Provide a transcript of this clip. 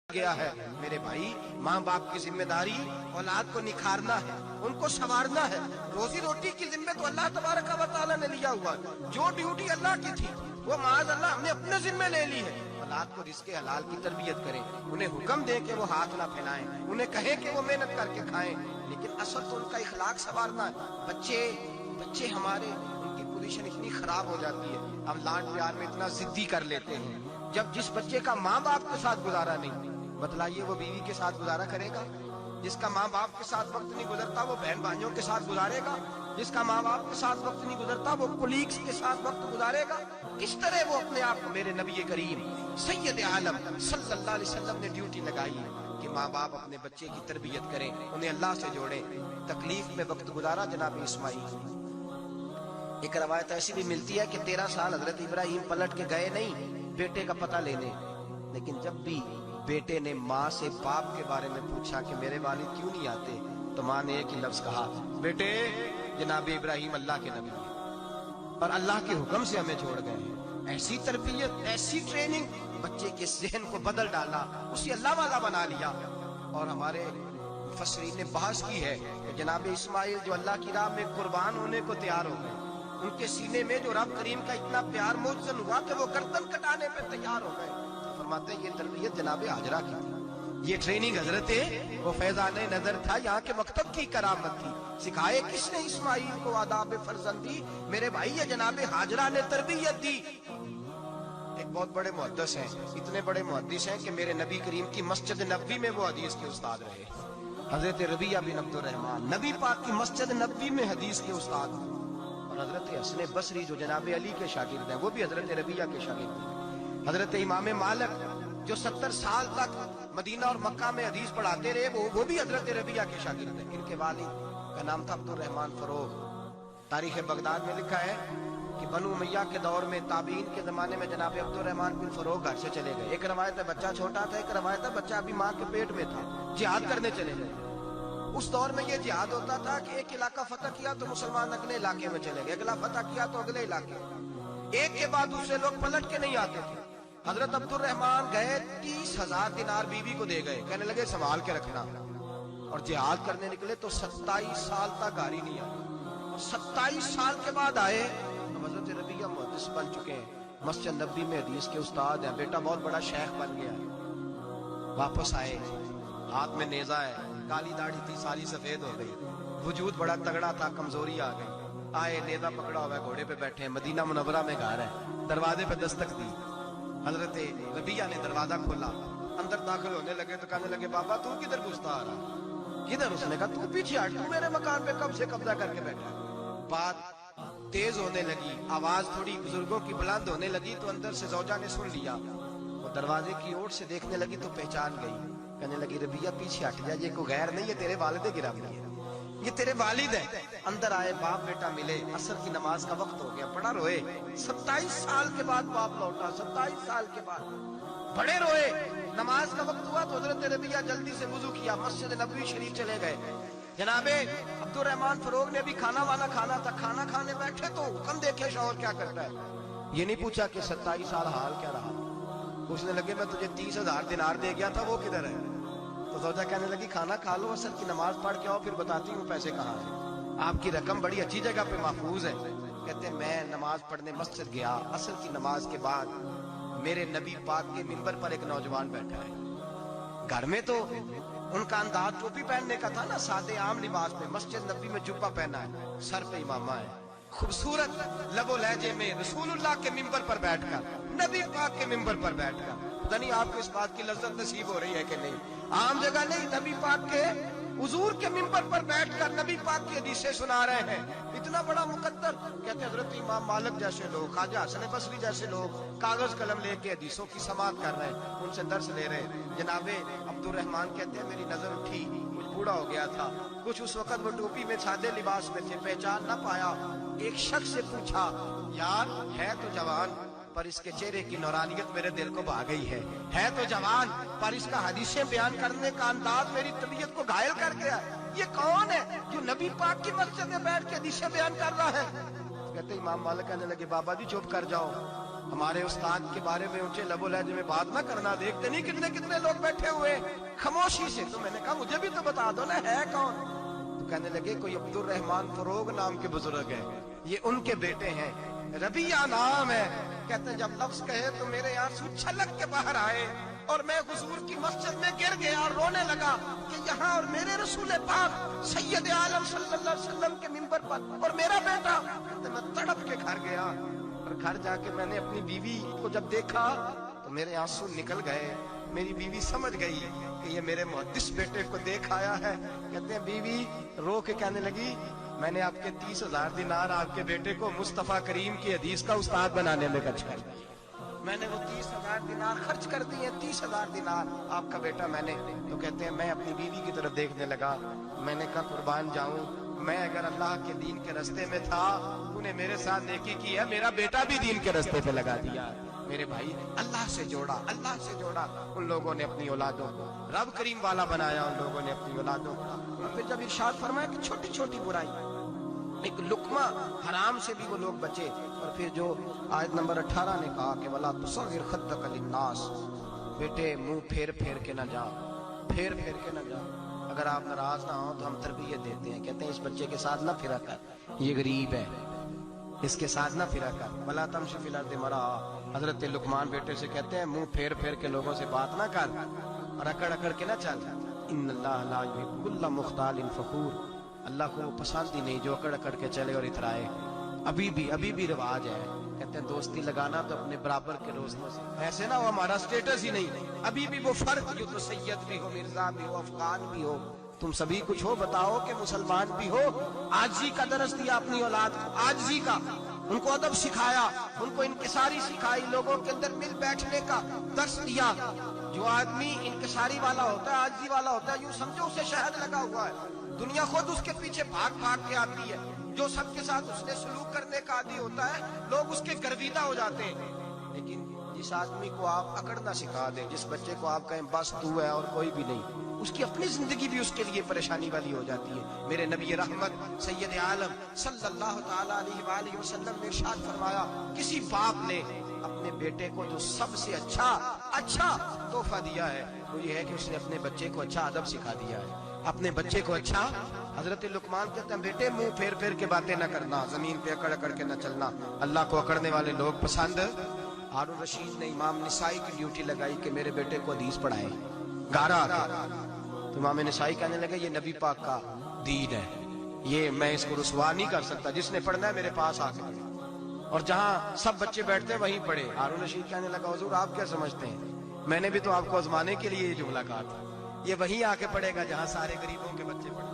گیا ہے میرے بھائی، ماں باپ کی ذمہ داری اولاد کو نکھارنا ہے، ان کو سنوارنا ہے۔ روزی روٹی کی ذمہ تو اللہ تبارک و تعالیٰ نے لیا ہوا ہے، جو ڈیوٹی اللہ کی تھی وہ معاذ اللہ ہم نے اپنے ذمہ لے لی ہے۔ اولاد کو رزق حلال کی تربیت کریں، انہیں حکم دیں کہ وہ ہاتھ نہ پھیلائیں، انہیں کہیں کہ وہ محنت کر کے کھائیں، لیکن اصل تو ان کا اخلاق سنوارنا ہے۔ بچے ہمارے، ان کی پوزیشن اتنی خراب ہو جاتی ہے، ہم لاڈ پیار میں اتنا ضدی کر لیتے ہیں۔ جب جس بچے کا ماں باپ کے ساتھ گزارا نہیں، بتلائیے وہ بیوی کے ساتھ گزارا کرے گا؟ جس کا ماں باپ کے ساتھ وقت نہیں گزرتا وہ بہن بھائیوں کے ساتھ گزارے گا؟ جس کا ماں باپ کے ساتھ وقت نہیں گزرتا وہ کولیگز کے ساتھ وقت گزارے گا؟ کس طرح وہ اپنے آپ کو، میرے نبی کریم سید عالم صلی اللہ علیہ وسلم نے ڈیوٹی لگائی کہ ماں باپ اپنے بچے کی تربیت کریں، انہیں اللہ سے جوڑیں۔ تکلیف میں وقت گزارا جناب اسماعیل۔ ایک روایت ایسی بھی ملتی ہے کہ 13 سال حضرت ابراہیم پلٹ کے گئے نہیں بیٹے کا پتہ لینے، لیکن جب بھی بیٹے نے ماں سے باپ کے بارے میں پوچھا کہ میرے والد کیوں نہیں آتے، تو ماں نے ایک ہی لفظ کہا، بیٹے جناب ابراہیم اللہ کے نبی ہیں اور اللہ کے حکم سے ہمیں چھوڑ گئے ہیں۔ ایسی تربیت، ایسی ٹریننگ، بچے کے ذہن کو بدل ڈالا، اسے اللہ والا بنا لیا۔ اور ہمارے مفسرین نے بحث کی ہے کہ جناب اسماعیل جو اللہ کی راہ میں قربان ہونے کو تیار ہو گئے، ان کے سینے میں جو رب کریم کا اتنا پیار موجزن ہوا کہ وہ گردن کٹانے پہ تیار ہو گئے۔ فرماتے ہیں یہ تربیت جناب حاجرہ کی تھی، یہ ٹریننگ حضرت وہ فیضان نظر تھا، یہاں کے مکتب کی کرامت تھی۔ سکھائے کس نے اسماعیل کو آداب فرزندی؟ میرے بھائی یہ جناب حاجرہ نے تربیت دی۔ ایک بہت بڑے محدث ہیں، اتنے بڑے محدث ہیں کہ میرے نبی کریم کی مسجد نبوی میں وہ حدیث کے استاد رہے، حضرت ربیعہ بن عبد الرحمن، نبی پاک کی مسجد نبوی میں حدیث کے استاد ہیں۔ اور حضرت حسن بصری جو جناب علی کے شاگرد ہیں وہ بھی حضرت ربیعہ کے شاگرد ہیں۔ حضرت امام مالک جو 70 سال تک مدینہ اور مکہ میں حدیث پڑھاتے رہے وہ بھی حضرت ربیعہ کے شاگرد ہیں۔ ان کے والد کا نام تھا عبد الرحمن فروغ۔ تاریخ بغداد میں لکھا ہے کہ بنو امیہ کے دور میں، تابعین کے زمانے میں جناب عبد الرحمن بن فروغ گھر سے چلے گئے۔ ایک روایت ہے بچہ چھوٹا تھا، ایک روایت ہے بچہ ابھی ماں کے پیٹ میں تھا، جہاد کرنے چلے گئے۔ اس دور میں یہ جہاد ہوتا تھا کہ ایک علاقہ فتح کیا تو مسلمان اگلے علاقے میں چلے گئے، اگلا فتح کیا تو اگلے علاقے، ایک کے بعد دوسرے لوگ پلٹ کے نہیں آتے تھے۔ حضرت عبد الرحمن گئے، 30,000 دینار بیوی کو دے گئے، کہنے لگے سنبھال کے رکھنا، اور جہاد کرنے نکلے تو 27 سال تک گھر ہی نہیں آئے۔ 27 سال کے بعد آئے، اب حضرت ربیعہ محدث بن چکے ہیں، مسجد نبوی میں حدیث کے استاد ہیں، بیٹا بہت بڑا شیخ بن گیا ہے۔ واپس آئے، ہاتھ میں نیزہ ہے، کالی داڑھی تھی ساری سفید ہو گئی، وجود بڑا تگڑا تھا، کمزوری آ گئی۔ آئے، نیزہ پکڑا ہوا ہے، گھوڑے پہ بیٹھے ہیں، مدینہ منورہ میں گھر ہے، دروازے پہ دستک دی، حضرت ربیعہ نے دروازہ کھولا، اندر داخل ہونے لگے تو کہنے لگے بابا تو کدھر گھستا آ رہا؟ کدھر؟ اس نے کہا تو پیچھے ہٹ، تو میرے مکان پہ کب سے قبضہ کر کے بیٹھا۔ بات تیز ہونے لگی، آواز تھوڑی بزرگوں کی بلند ہونے لگی تو اندر سے زوجہ نے سن لیا، وہ دروازے کی اوٹ سے دیکھنے لگی تو پہچان گئی، کہنے لگی ربیعہ پیچھے ہٹ جا، یہ کوئی غیر نہیں، یہ تیرے والد گرامی ہے، یہ تیرے والد ہیں۔ اندر آئے، باپ بیٹا ملے، عصر کی نماز کا وقت ہو گیا، بڑا روئے۔ 27 سال کے بعد باپ لوٹا، 27 سال کے بعد بڑے روئے۔ نماز کا وقت ہوا تو حضرت ربیعہ جلدی سے وضو کیا، مسجد نبوی شریف چلے گئے۔ جناب عبد الرحمن فروغ نے بھی کھانا وانا کھانا تھا، کھانا کھانے بیٹھے تو حکم دیکھے شوہر کیا کرتا ہے، یہ نہیں پوچھا کہ 27 سال حال کیا رہا۔ پوچھنے لگے میں تجھے 30,000 دینار دے گیا تھا وہ کدھر ہے؟ تو زوجہ کہنے لگی کھانا کھا لو، عصر کی نماز پڑھ کے آؤ پھر بتاتی ہوں پیسے کہاں ہیں، آپ کی رقم بڑی اچھی جگہ پہ محفوظ ہے۔ کہتے ہیں میں نماز پڑھنے مسجد گیا، عصر کی نماز کے بعد میرے نبی پاک کے منبر پر ایک نوجوان بیٹھا ہے، گھر میں تو ان کا انداز ٹوپی پہننے کا تھا نا، سادے عام لباس میں، مسجد نبی میں جبہ پہنا ہے، سر پہ امامہ ہے، خوبصورت لب و لہجے میں رسول اللہ کے منبر پر بیٹھ کر، نبی پاک کے منبر پر بیٹھ کر، پتہ نہیں آپ کو اس بات کی لذت نصیب ہو رہی ہے کہ نہیں، عام جگہ نہیں، نبی پاک کے حضور کے منبر پر بیٹھ کر نبی پاک کی حدیثیں سنا رہے ہیں، اتنا بڑا مقدر۔ کہتے حضرت امام مالک جیسے لوگ، خواجہ حسن بصری جیسے لوگ کاغذ قلم لے کے حدیثوں کی سماعت کر رہے ہیں، ان سے درس لے رہے ہیں۔ جناب عبد الرحمن کہتے ہیں میری نظر اٹھی، کچھ بوڑھا ہو گیا تھا، کچھ اس وقت وہ ٹوپی میں سادے لباس میں تھے، پہچان نہ پایا۔ ایک شخص سے پوچھا یار ہے تو جوان پر اس کے چہرے کی نورانیت میرے دل کو بھا گئی ہے تو جوان پر اس کا حدیثیں بیان کرنے کا انداز میری طبیعت کو گھائل کر گیا، یہ کون ہے جو نبی پاک کی مسجد میں بیٹھ کے حدیثیں بیان کر رہا ہے؟ کہتے امام مالک کہنے لگے بابا جی چپ کر جاؤ، ہمارے استاد کے بارے میں اونچے لب و لہجے میں بات نہ کرنا، دیکھتے نہیں کتنے کتنے لوگ بیٹھے ہوئے خاموشی سے. تو میں نے کہا مجھے بھی تو بتا دو نا ہے کون. تو کہنے لگے کوئی عبدالرحمان فروغ نام کے بزرگ ہیں, یہ ان کے بیٹے ہیں, ربیہ نام ہے. کہتے ہیں جب لفظ کہے تو میرے آنسو چھلک کے باہر آئے اور میں حضور کی مسجد میں گر گیا اور رونے لگا کہ یہاں اور میرے رسول پاک سید عالم صلی اللہ علیہ وسلم کے منبر پر اور میرا بیٹا. کہتے میں تڑپ کے گھر گیا اور گھر جا کے میں نے اپنی بیوی کو جب دیکھا تو میرے آنسو نکل گئے. میری بیوی سمجھ گئی کہ یہ میرے محدث بیٹے کو دیکھ آیا ہے. کہتے ہیں بیوی رو کے کہنے لگی میں نے آپ کے 30,000 دینار آپ کے بیٹے کو مصطفیٰ کریم کی حدیث کا استاد بنانے میں خرچ کر دیے. میں نے وہ 30,000 دینار خرچ کر دیے, 30,000 دینار آپ کا بیٹا میں نے. تو کہتے ہیں میں اپنی بیوی کی طرف دیکھنے لگا. میں نے کہا قربان جاؤں, میں اگر اللہ کے دین کے رستے میں تھا انہیں میرے ساتھ نیکی کی ہے, میرا بیٹا بھی دین کے رستے پہ لگا دیا. میرے بھائی اللہ سے جوڑا, اللہ سے جوڑا. ان لوگوں نے اپنی اولادوں کو رب کریم والا بنایا, ان لوگوں نے اپنی اولادوں کو. اور پھر جب ارشاد فرمایا کہ چھوٹی چھوٹی برائی, ایک لقمہ حرام سے بھی وہ لوگ بچے. اور پھر جو آیت نمبر 18 نے کہا کہ وَلَا تُصَغِّرْ خَدَّكَ لِلنَّاسِ, بیٹے منہ پھیر پھیر کے نہ جا, پھیر پھیر کے نہ جا. اگر آپ ناراض نہ ہوں تو ہم تربیت دیتے ہیں, کہتے ہیں اس بچے کے ساتھ نہ پھرا کر, یہ غریب ہے, اس کے ساتھ نہ پھرا کر. وَلَا تَمْشِ فِي الْأَرْضِ مَرَحًا, حضرت لقمان بیٹے سے کہتے ہیں منہ پھیر پھیر کے لوگوں سے بات نہ کر اور اکڑ اکڑ کے نہ چل. ان اللہ لا یحب کل مختال فخور, اللہ کو پسند ہی نہیں جو اکڑ اکڑ کے چلے اور اترائے. ابھی بھی رواج ہے, کہتے ہیں دوستی لگانا تو اپنے برابر کے دوستوں سے, ایسے نہ ہو ہمارا سٹیٹس ہی نہیں. ابھی بھی وہ فرق, جو تو سید بھی ہو, مرزا بھی ہو, افغان بھی ہو, تم سبھی کچھ ہو, بتاؤ کہ مسلمان بھی ہو. عاجزی کا درس دیا اپنی اولاد کو, عاجزی کا, ان کو ادب سکھایا, ان کو انکساری سکھائی, لوگوں کے اندر مل بیٹھنے کا درس دیا. جو آدمی انکساری والا ہوتا ہے, عاجزی والا ہوتا ہے, یوں سمجھو اسے شہد لگا ہوا ہے, دنیا خود اس کے پیچھے بھاگ بھاگ کے آتی ہے. جو سب کے ساتھ اس نے سلوک کرنے کا عادی ہوتا ہے, لوگ اس کے گرویدہ ہو جاتے ہیں. لیکن جس آدمی کو آپ اکڑنا سکھا دیں, جس بچے کو آپ کہیں بس تو ہے اور کوئی بھی نہیں, اس کی اپنی زندگی بھی اس کے لیے پریشانی والی ہو جاتی ہے. میرے نبی رحمت سید عالم صلی اللہ تعالی علیہ وآلہ وسلم نے ارشاد فرمایا, کسی باپ نے اپنے بیٹے کو جو سب سے اچھا تحفہ دیا ہے وہ یہ ہے کہ اس نے اپنے بچے کو اچھا ادب سکھا دیا ہے, اپنے بچے کو اچھا. حضرت لقمان کہتے ہیں بیٹے منہ پھیر پھیر کے باتیں نہ کرنا, زمین پہ اکڑ اکڑ کے نہ چلنا, اللہ کو اکڑنے والے لوگ پسند. ہارون رشید نے امام نسائی کی ڈیوٹی لگائی کہ میرے بیٹے کو حدیث پڑھائے, گارا آ کے. تو امام نسائی کہنے لگے یہ نبی پاک کا دین ہے, یہ میں اس کو رسوا نہیں کر سکتا, جس نے پڑھنا ہے میرے پاس آ کے پڑھے, اور جہاں سب بچے بیٹھتے ہیں وہیں پڑھے. ہارون رشید کہنے لگا حضور آپ کیا سمجھتے ہیں, میں نے بھی تو آپ کو آزمانے کے لیے یہ جملہ کہا تھا, یہ وہیں آ کے پڑھے گا جہاں سارے غریبوں کے بچے پڑھے.